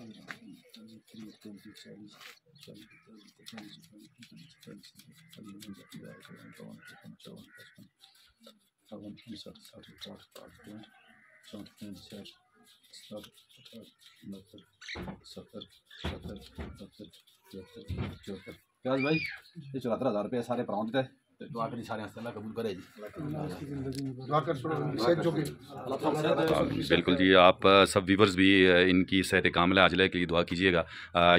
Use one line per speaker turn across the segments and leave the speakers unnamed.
भाई ये 74,000 रुपये सारे पराउंड थे दुआ करी सारे अल्लाह कबूल करे जी।
बिल्कुल जी, आप सब व्यूवर्स भी इनकी सेहत कामिला आजला के लिए दुआ कीजिएगा।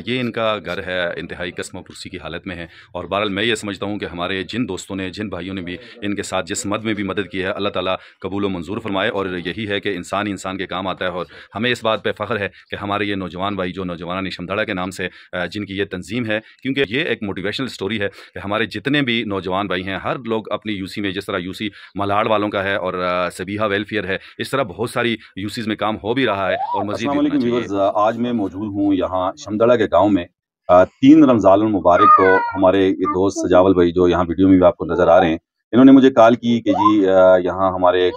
ये इनका घर है इंतहाई कसम और पुरसी की हालत में है और बहरहाल मैं ये समझता हूँ कि हमारे जिन दोस्तों ने जिन भाइयों ने भी इनके साथ जिस मद में भी मदद की है अल्लाह ताला कबूल व मंजूर फरमाए। और यही है कि इंसान ही इंसान के काम आता है और हमें इस बात पर फ़ख्र है कि हमारे ये नौजवान भाई जो नौजवान शमधाड़ा के नाम से जिनकी ये तंजीम है, क्योंकि ये एक मोटिवेशनल स्टोरी है कि हमारे जितने भी नौजवान भाई हैं हर लोग अपनी यूसी में, जिस तरह यूसी मलाड़ वालों का है और सबीहा वेलफेयर है, इस तरह बहुत सारी यूसीज में काम हो भी रहा है और मज़ीद।
आज मैं मौजूद हूँ यहाँ शमधाड़ा के गाँव में 3 रमज़ान मुबारक को हमारे ये दोस्त सजावल भाई जो यहाँ वीडियो में भी आपको नज़र आ रहे हैं, इन्होंने मुझे कॉल की कि जी यहाँ हमारे एक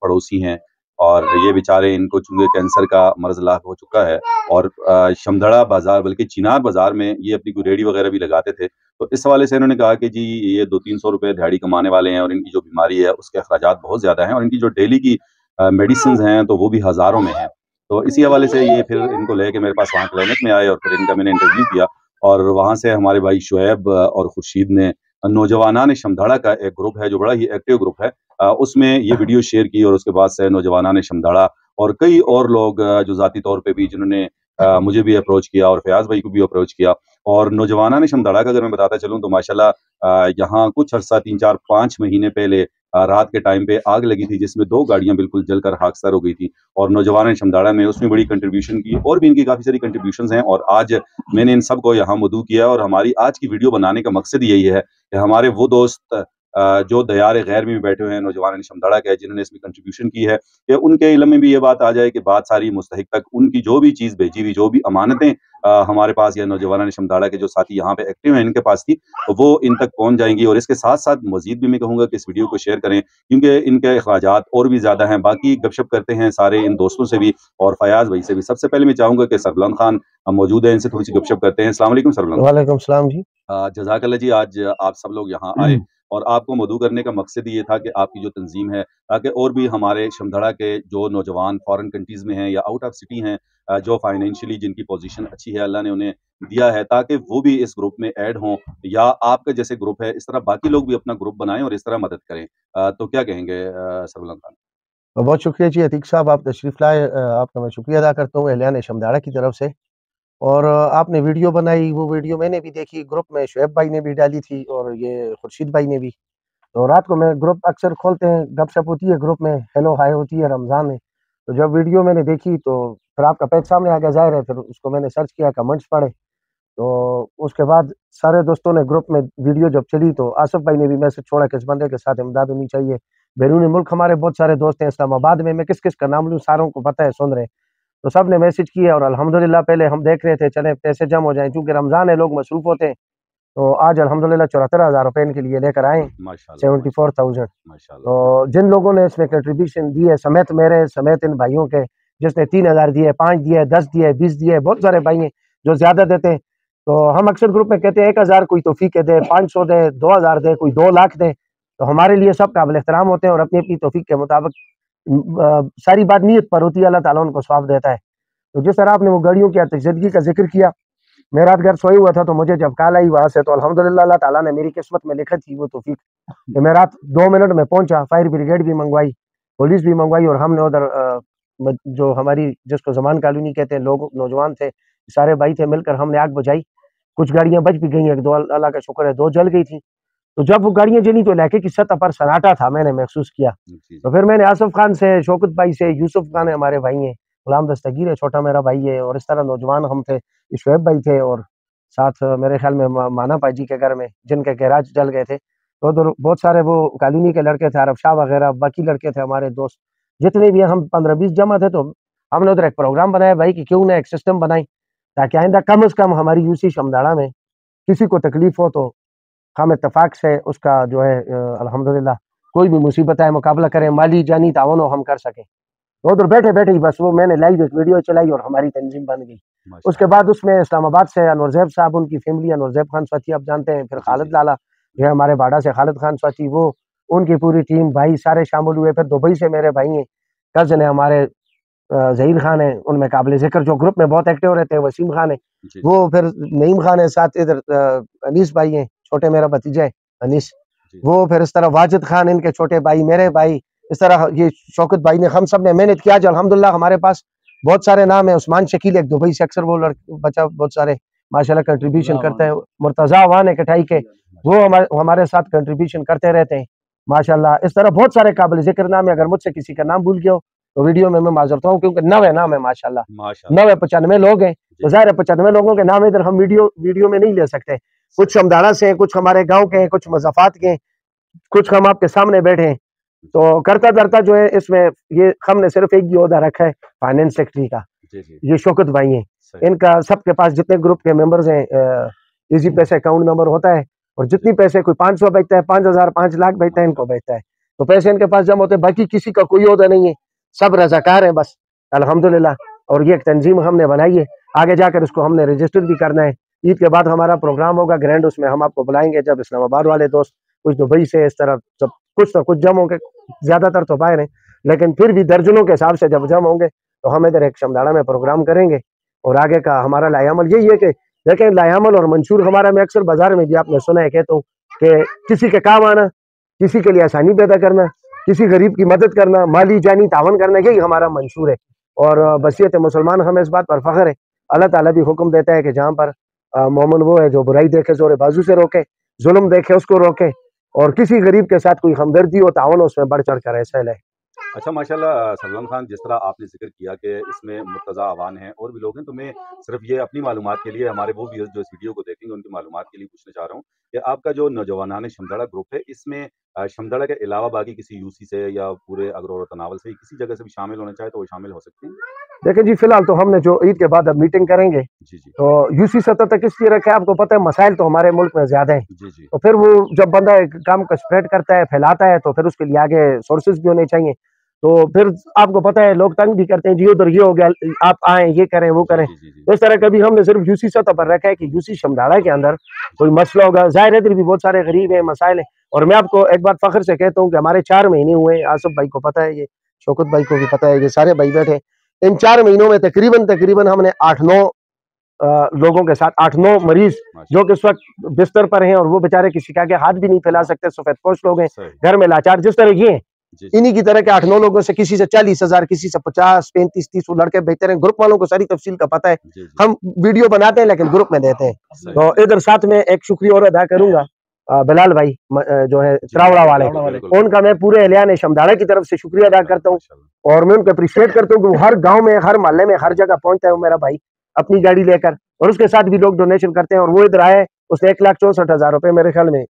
पड़ोसी हैं और ये बेचारे इनको चूंकि कैंसर का मर्ज लाक हो चुका है और शमधाड़ा बाजार बल्कि चिनार बाजार में ये अपनी कोई रेडी वगैरह भी लगाते थे। तो इस हवाले से इन्होंने कहा कि जी ये 200-300 रुपये दिहाड़ी कमाने वाले हैं और इनकी जो बीमारी है उसके अखराजात बहुत ज़्यादा हैं और इनकी जो डेली की मेडिसिन हैं तो वो भी हज़ारों में हैं। तो इसी हवाले से ये फिर इनको लेके मेरे पास वहाँ क्लिनिक में आए और फिर इनका मैंने इंटरव्यू किया और वहाँ से हमारे भाई शुएब और खुर्शीद ने नौजवानान शमधाड़ा का एक ग्रुप है जो बड़ा ही एक्टिव ग्रुप है, उसमें ये वीडियो शेयर की और उसके बाद से नौजवानान शमधाड़ा और कई और लोग जो ज़ाती तौर पे भी जिन्होंने मुझे भी अप्रोच किया और फयाज भाई को भी अप्रोच किया और नौजवानान शमधाड़ा का अगर मैं बताता चलूँ तो माशाल्लाह यहाँ कुछ अर्सा 3-4-5 महीने पहले रात के टाइम पे आग लगी थी जिसमें 2 गाड़ियां बिल्कुल जलकर खाकसार हो गई थी और नौजवान शमधाड़ा ने उसमें बड़ी कंट्रीब्यूशन की और भी इनकी काफ़ी सारी कंट्रीब्यूशंस हैं और आज मैंने इन सबको यहाँ मदऊ किया और हमारी आज की वीडियो बनाने का मकसद यही है कि हमारे वो दोस्त जो दयार गैर में भी बैठे हुए हैं नौजवान शमधाड़ा के जिन्होंने इसमें कंट्रीब्यूशन की है कि उनके इल्म में भी ये बात आ जाए कि बात सारी मुस्तहिक तक उनकी जो भी चीज़ भेजी हुई जो भी अमानतें हमारे पास या नौजवान शमधाड़ा के जो साथी यहाँ पे एक्टिव हैं इनके पास थी तो वो इन तक पहुंच जाएंगी। और इसके साथ साथ मजीद भी मैं कहूँगा कि इस वीडियो को शेयर करें क्योंकि इनके अखराजात और भी ज़्यादा हैं। बाकी गपशप करते हैं सारे इन दोस्तों से भी और फयाज भाई से भी। सबसे पहले मैं चाहूँगा कि सरबलान खान मौजूद है, इनसे थोड़ी सी गपशप करते हैं। अस्सलाम वालेकुम सरबलान।
वालेकुम सलाम जी।
जज़ाकल्लाह जी, आज आप सब लोग यहाँ आए और आपको मदऊ करने का मकसद ये था कि आपकी जो तंजीम है ताकि और भी हमारे शमधाड़ा के जो नौजवान फॉरेन कंट्रीज़ में हैं या आउट ऑफ सिटी हैं जो फाइनेंशियली जिनकी पोजीशन अच्छी है अल्लाह ने उन्हें दिया है ताकि वो भी इस ग्रुप में ऐड हों या आपका जैसे ग्रुप है इस तरह बाकी लोग भी अपना ग्रुप बनाएं और इस तरह मदद करें। तो क्या कहेंगे सरबलान खान?
बहुत शुक्रिया जी अतीक साहब, आप तशरीफ़ लाए, आपका मैं शुक्रिया अदा करता हूँ एहलियान शमधाड़ा की तरफ से। और आपने वीडियो बनाई, वो वीडियो मैंने भी देखी, ग्रुप में शुएब भाई ने भी डाली थी और ये खुर्शीद भाई ने भी। तो रात को मैं ग्रुप अक्सर खोलते हैं, गपशप होती है ग्रुप में, हेलो हाय होती है रमज़ान में। तो जब वीडियो मैंने देखी तो फिर आपका पेज सामने आ गया, ज़ाहिर है, फिर उसको मैंने सर्च किया, कमेंट्स पढ़े। तो उसके बाद सारे दोस्तों ने ग्रुप में वीडियो जब चली तो आसिफ भाई ने भी मैसेज छोड़ा कि इस बंदे के साथ इमदाद होनी चाहिए। बैरून मुल्क हमारे बहुत सारे दोस्त हैं इस्लामाबाद में, मैं किस किस का नाम लूँ, सारों को पता है, सुन रहे हैं। तो सब ने मैसेज किया और अल्हम्दुलिल्लाह पहले हम देख रहे थे चले पैसे जम हो जाएं, चूँकि रमज़ान है, लोग मसरूफ़ होते हैं। तो आज अल्हम्दुलिल्लाह 74,000 रुपये इनके लिए लेकर आए, 74,000। तो जिन लोगों ने इसमें कंट्रीब्यूशन दी है समेत मेरे समेत इन भाइयों के, जिसने 3,000 दिए, 5 दिए, 10 दिए, 20 दिए, बहुत सारे भाई हैं जो ज़्यादा देते हैं। तो हम अक्सर ग्रुप में कहते हैं 1,000 कोई तौफीक दे, 500 दे, 2,000 दे, कोई 2 लाख दे। तो हमारे लिए सब काबिल एहतराम होते हैं और अपनी अपनी तौफीक के मुताबिक सारी बात नीयत पर होती है, अल्लाह ताला उनको सवाब देता है। तो जिस तरह आपने वो गाड़ियों की आतिशदगी का जिक्र किया, मैं रात घर सोया हुआ था तो मुझे जब कॉल आई वहाँ से, तो अल्हम्दुलिल्लाह अल्लाह ताला ने मेरी किस्मत में लिखी थी वो तौफीक कि मैं रात 2 मिनट में पहुंचा। फायर ब्रिगेड भी मंगवाई, पुलिस भी मंगवाई और हमने उधर जो हमारी जिसको जमान कॉलोनी कहते हैं, लोग नौजवान थे, सारे भाई थे, मिलकर हमने आग बुझाई। कुछ गाड़ियां बच भी गई, एक दो अल्लाह का शुक्र है 2 जल गई थी। तो जब वो गाड़ियां जली तो इलाके की सतह पर सन्नाटा था, मैंने महसूस किया। तो फिर मैंने आसिफ खान से, शौकत भाई से, यूसुफ खान है हमारे भाई हैं, गुलाम दस्तगीर है छोटा मेरा भाई है, और इस तरह नौजवान हम थे, शुएब भाई थे और साथ मेरे ख्याल में माना भाई जी के घर में जिनके गैराज जल गए थे। तो उधर बहुत सारे वो कॉलोनी के लड़के थे, अरब शाह वगैरह, बाकी लड़के थे हमारे दोस्त जितने भी, हम 15-20 जमा थे। तो हमने उधर एक प्रोग्राम बनाया भाई कि क्यों ना एक सिस्टम बनाई ताकि आइंदा कम से कम हमारी यूसी शमधाड़ा में किसी को तकलीफ हो तो हम इत्तेफाक से उसका जो है अल्हम्दुलिल्लाह कोई भी मुसीबत आए मुकाबला करें, माली जानी तावन हो हम कर सकें। तो उधर बैठे बैठे ही बस वो मैंने लाइव एक वीडियो चलाई और हमारी तंजीम बन गई। उसके
माशाल्लाह।
बाद उसमें इस्लामाबाद से अनवरज़ैब साहब, उनकी फैमिली, अनवरज़ैब खान स्वाति आप जानते हैं, फिर
जी,
खालिद
जी।
लाला, ये हमारे बाडा से खालिद खान स्वाति, वो उनकी पूरी टीम, भाई सारे शामिल हुए। फिर दुबई से मेरे भाई हैं, कज़न है हमारे, ज़हीर खान है, उनमें काबिल ज़िक्र जो ग्रुप में बहुत एक्टिव रहते हैं, वसीम खान है,
जी,
वो फिर नईम खान है, साथ इधर अनीस भाई हैं, छोटे मेरा भतीजा है अनीस,
जी।
वो फिर इस तरह वाजिद खान इनके छोटे भाई, मेरे भाई, इस तरह ये शौकत भाई ने, हम सब ने मेहनत किया। आज अल्हम्दुलिल्लाह हमारे पास बहुत सारे नाम है। उस्मान शकील एक दुबई से अक्सर वो बच्चा बहुत सारे माशाल्लाह कंट्रीब्यूशन करते हैं। मुर्तज़ा अवान है कटाई के, वो हमारे साथ कंट्रीब्यूशन करते रहते हैं माशाल्लाह। इस तरह बहुत सारे काबिल ज़िक्र नाम है। अगर मुझसे किसी का नाम भूल गया हो तो वीडियो में मैं माज़रत हूँ, क्योंकि 9 नाम है माशाल्लाह,
माशाल्लाह।
95 लोग हैं, तो ज़ाहिर है 95 लोगों के नाम इधर हम वीडियो में नहीं ले सकते। कुछ समदाड़ा से हैं, कुछ हमारे गाँव के हैं, कुछ मुज़फ़्फ़रात के हैं, कुछ हम आपके सामने बैठे हैं। तो करता-धरता जो है इसमें ये हमने सिर्फ़ एक ही ओहदा रखा है फाइनेंस सेक्रेटरी का।
जी, जी।
ये शौकत भाई हैं,
सही।
इनका सबके पास जितने ग्रुप के मेंबर्स हैं ईज़ी पैसे अकाउंट नंबर होता है, और जितनी पैसे कोई 500 भेजता है, 5000, 5 लाख भेजता है, इनको भेजता है। तो पैसे इनके पास जमा होते हैं, बाकी किसी का कोई ओहदा नहीं है, सब रज़ाकार हैं बस, अल्हम्दुलिल्लाह। और ये एक तंजीम हमने बनाई है, आगे जाकर इसको हमने रजिस्टर भी करना है। ईद के बाद हमारा प्रोग्राम होगा ग्रैंड, उसमें हम आपको बुलाएँगे, जब इस्लामाबाद वाले दोस्त, कुछ दुबई से, इस तरह सब कुछ ना कुछ जमा होंगे, ज़्यादातर तो बाहर हैं, लेकिन फिर भी दर्जनों के हिसाब से जब जमा होंगे तो हम इधर एक शमदाड़ा में प्रोग्राम करेंगे। और आगे का हमारा लायामल यही है कि देखें, लायामल और मंशूर हमारा, मैं अक्सर बाजार में भी आपने सुना है कहता हूँ कि किसी के काम आना, किसी के लिए आसानी पैदा करना, किसी गरीब की मदद करना, माली जानी तावन करना, यही हमारा मंशूर है। और बसियत मुसलमान, हमें इस बात पर फ़ख्र है। अल्लाह ताला भी हुक्म देता है कि जहाँ पर मोमिन वो है जो बुराई देखे ज़ोर बाजू से रोके, जुल्म देखे उसको रोके, और किसी गरीब के साथ कोई हमदर्दी हो, तावन हो, उसमें बढ़ चढ़ कर ऐसा है।
अच्छा माशाल्लाह सलमान खान, जिस तरह आपने ज़िक्र किया कि इसमें मुर्तज़ा अवान हैं और भी लोग हैं, तो मैं सिर्फ़ ये अपनी मालूमात के लिए, हमारे वो व्यूअर्स जो इस वीडियो को देखेंगे उनकी मालूमात के लिए पूछना चाह रहा हूँ कि आपका जो नौजवानान शमदाड़ा ग्रुप है, इसमें शमदाड़ा के अलावा बाकी किसी यूसी से या पूरे अगरोर और तनावल से किसी जगह से भी शामिल होना चाहे तो वो शामिल हो सकते हैं?
देखिए जी, फिलहाल तो हमने जो ईद के बाद अब मीटिंग करेंगे,
जी, जी।
तो यूसी सतह तक इसलिए रखा है, आपको पता है मसाइल तो हमारे मुल्क में ज़्यादा हैं।
जी, जी।
तो फिर वो जब बंदा एक काम को स्प्रेड करता है, फैलाता है, तो फिर उसके लिए आगे सोर्सेज़ भी होने चाहिए। तो फिर आपको पता है लोग तंग भी करते हैं, जी उधर ये हो गया, आप आएँ, ये करें, वो
जी,
करें।
जी, जी, जी।
तो इस तरह कभी हमने सिर्फ़ यूसी सतह पर रखा है कि यूसी शमदाड़ा के अंदर कोई मसला होगा, ज़ाहिर है इधर भी बहुत सारे गरीब हैं, मसाइल हैं। और मैं आपको एक बात फ़ख्र से कहता हूँ कि हमारे 4 महीने हुए हैं, आसिफ भाई को पता है, ये शौकत भाई को भी पता है, ये सारे भाई बैठे हैं। इन 4 महीनों में तकरीबन हमने 8-9 लोगों के साथ 8-9 मरीज़ जो कि इस वक़्त बिस्तर पर हैं, और वो बेचारे किसी के आगे हाथ भी नहीं फैला सकते, सफ़ेदपोश लोग हैं,
सही।
घर में लाचार, जिस तरह ये हैं,
जी, जी।
इन्हीं की तरह के 8-9 लोगों से किसी से 40,000, किसी से 50, 35, 30 वो लड़के बेहतर हैं। ग्रुप वालों को सारी तफ़सील का पता है।
जी, जी।
हम वीडियो बनाते हैं लेकिन ग्रुप में देते हैं।
सही।
तो इधर साथ में एक शुक्रिया और अदा करूँगा बिलाल भाई जो है
जी,
त्रावड़ा वाले,
बिल्कुल, बिल्कुल।
उनका मैं पूरे एहलियान शमदाड़ा की तरफ से शुक्रिया अदा करता हूँ।
माशाल्लाह।
और मैं उनको अप्रिशिएट करता हूँ कि वो हर गाँव में, हर मोहल्ले में, हर जगह पहुँचता है वो मेरा भाई अपनी गाड़ी लेकर, और उसके साथ भी लोग डोनेशन करते हैं। और वो इधर आए, उसने 1,64,000 रुपए मेरे ख्याल में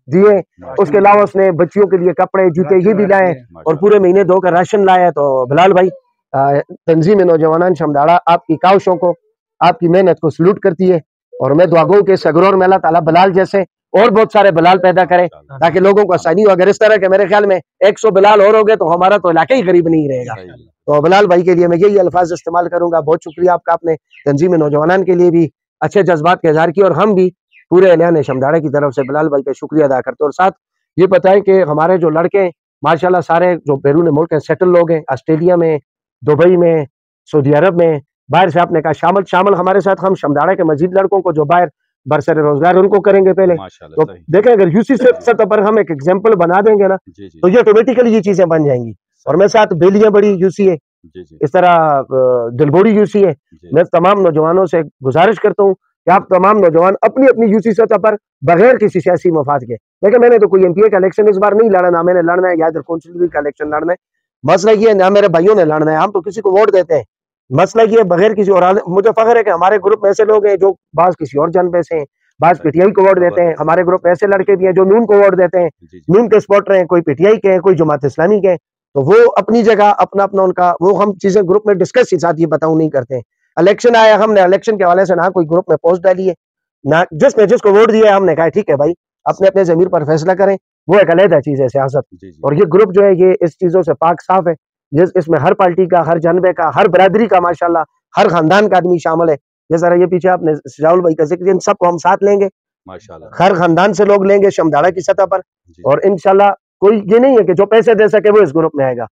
दिए। उसके अलावा उसने बच्चियों के लिए कपड़े, जूते ये भी लाए, और पूरे महीने 2 का राशन लाया। तो बिलाल भाई, तंजीम तंजीम शमदाड़ा आपकी काविशों को, आपकी मेहनत को सलूट करती है। और मैं दुआ गो कि सगरोर में अल्लाह ताला बिलाल जैसे और बहुत सारे बिलाल पैदा करे, ताकि लोगों को आसानी हो। अगर इस तरह के मेरे ख्याल में 100 बिलाल और हो गए तो हमारा तो इलाका ही गरीब नहीं रहेगा।
सही है।
तो बिलाल भाई के लिए मैं यही अल्फाज इस्तेमाल करूंगा। बहुत शुक्रिया आपका, आपने तंजीम नौजवान के लिए भी अच्छे जज्बात का इजहार किया, और हम भी पूरे एहलियान शमदाड़ा की तरफ से बिलाल भाई का शुक्रिया अदा करते हैं। और साथ ये बताएं कि हमारे जो लड़के हैं माशाल्लाह सारे जो बैरून मुल्क हैं, सेटल लोग हैं, ऑस्ट्रेलिया में, दुबई में, सऊदी अरब में, बाहर से आपने कहा शामिल हमारे साथ, हम शमदाड़ा के मजीद लड़कों को जो बाहर बरसर रोजगार उनको करेंगे पहले।
माशाल्लाह,
तो
सही।
देखें, अगर यूसी सतह पर हम एक एग्जाम्पल बना देंगे ना,
जी, जी।
तो ये ऑटोमेटिकली ये चीजें बन जाएंगी। और मेरे साथ बेलियां बड़ी यूसी है,
जी, जी।
इस तरह दिलबोड़ी यूसी है।
जी।
मैं तमाम नौजवानों से गुजारिश करता हूँ कि आप तमाम नौजवान अपनी अपनी यूसी सतह पर बगैर किसी सियासी मफाद के, देखिए मैंने तो कोई एमपीए का इलेक्शन इस बार नहीं लड़ा, ना मैंने लड़ना है, या इधर कौंसिलरी का इलेक्शन लड़ना है। मसला ये है, ना मेरे भाइयों ने लड़ना है, हम तो किसी को वोट देते हैं। मसला ये है, बगैर किसी, और मुझे फख्र है कि हमारे ग्रुप में ऐसे लोग हैं जो बाज किसी और जनबे से हैं, बाज पीटीआई को वोट देते हैं। हमारे ग्रुप में ऐसे लड़के भी हैं जो नून को वोट देते हैं,
जी, जी।
नून के सपोर्टर हैं, कोई पीटीआई के हैं, कोई जमात इस्लामी के हैं। तो वो अपनी जगह अपना अपना उनका, वो हम चीजें ग्रुप में डिस्कस के साथ ये बताऊं नहीं करते हैं। इलेक्शन आया, हमने इलेक्शन के हवाले से ना कोई ग्रुप में पोस्ट डाली है, ना जिसने जिसको वोट दिया है हमने कहा ठीक है भाई, अपने अपने जमीर पर फैसला करें, वो एक अलग चीज है सियासत।
जी, जी।
और ये ग्रुप जो है ये इस चीजों से पाक साफ है। ये इसमें हर पार्टी का, हर जनबे का, हर बरादरी का माशाल्लाह हर खानदान का आदमी शामिल है। जैसा ये पीछे आपने शाहुल भाई का जिक्र, इन सबको हम साथ लेंगे,
माशाल्लाह।
हर खानदान से लोग लेंगे शमदाड़ा की सतह पर। और इंशाल्लाह कोई ये नहीं है कि जो पैसे दे सके वो इस ग्रुप में आएगा।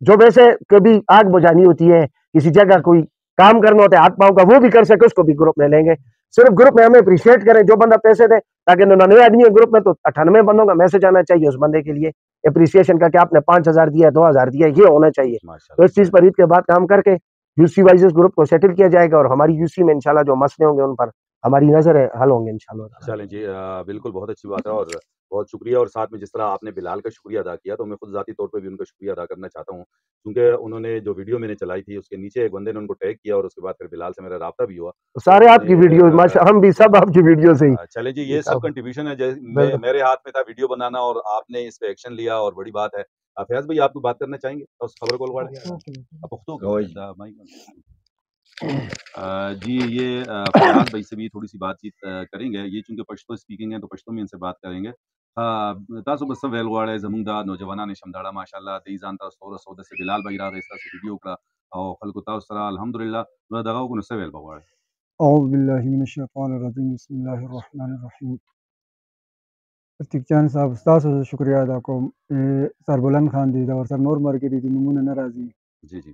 जो वैसे कभी आग बुझानी होती है, किसी जगह कोई काम करना होता है हाथ पांव का, वो भी कर सके, उसको भी ग्रुप में लेंगे। सिर्फ ग्रुप में हमें अप्रिशिएट करें जो बंदा पैसे दे, ताकि 99 आदमी है ग्रुप में तो 98 बंदों का मैसेज आना चाहिए उस बंदे के लिए अप्रिसिएशन का कि आपने 5000 दिया, 2000 दिया, ये होना चाहिए। तो इस चीज पर ईद के बाद काम करके यूसी वाइज इस ग्रुप को सेटल किया जाएगा और हमारी यूसी में इंशाल्लाह जो मसले होंगे उन पर हमारी नजर है हल होंगे इंशाल्लाह।
चलें जी, बिल्कुल बहुत अच्छी बात है और बहुत शुक्रिया। और साथ में जिस तरह आपने बिलाल का शुक्रिया अदा किया, तो मैं खुद ज़ाती तौर पे भी उनका शुक्रिया अदा करना चाहता हूँ, क्योंकि उन्होंने जो वीडियो मैंने चलाई थी उसके नीचे एक बंदे ने उनको टैग किया और उसके बाद फिर बिलाल से मेरा राब्ता भी हुआ। तो
सारे आपकी वीडियो, हम भी सब आपकी वीडियो से ही।
चले जी, ये सब कंट्रीब्यूशन है, मेरे हाथ में था वीडियो बनाना और आपने इस पे एक्शन लिया और बड़ी बात है। फैज भाई, आप बात करना चाहेंगे उस खबर को? जी, ये फयाज भाई से भी थोड़ी-सी बातचीत करेंगे। ये चूँकि पश्तो स्पीकिंग है, तो पश्तो में इनसे बात करेंगे। तासु बस वेल वाड़े ज़मूंग दा नौजवानान शमदाड़ा माशाअल्लाह देई जानता सोर सौदा से बिलाल भाई राग इस्ता से वीडियो करा और खल्को ताउ सरा अल्हम्दुलिल्लाह न दगाओ को नसे वेल बवाड़े।
औज़ु बिल्लाहि मिनश शैतानिर रजीम, बिस्मिल्लाहिर रहमानिर रहीम। अतीक जान साहब तासु शुक्रिया अदा कोम सरबुलंद खान दी और सर नूर मरकरी दी नमूने नाराज़ी
जी, जी।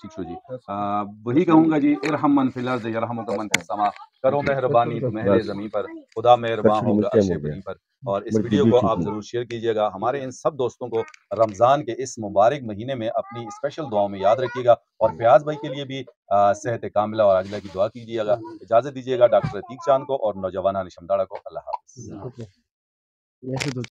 ठीक शो जी, वही कहूँगा जी, इरहम मन फिल अर्ज़ यरहमुका मन फिस समा। करो मेहरबानी तो मेहरे ज़मीन पर, खुदा मेहरबान होगा अर्शे बरी पर। और इस वीडियो को आप ज़रूर शेयर कीजिएगा। हमारे इन सब दोस्तों को रमज़ान के इस मुबारक महीने में अपनी स्पेशल दुआओं में याद रखिएगा और फयाज भाई के लिए भी सेहत कामिला और आजिला की दुआ कीजिएगा। इजाज़त दीजिएगा डॉक्टर अतीक चांद को और नौजवानान शमदाड़ा को। अल्लाह हाफ़िज़।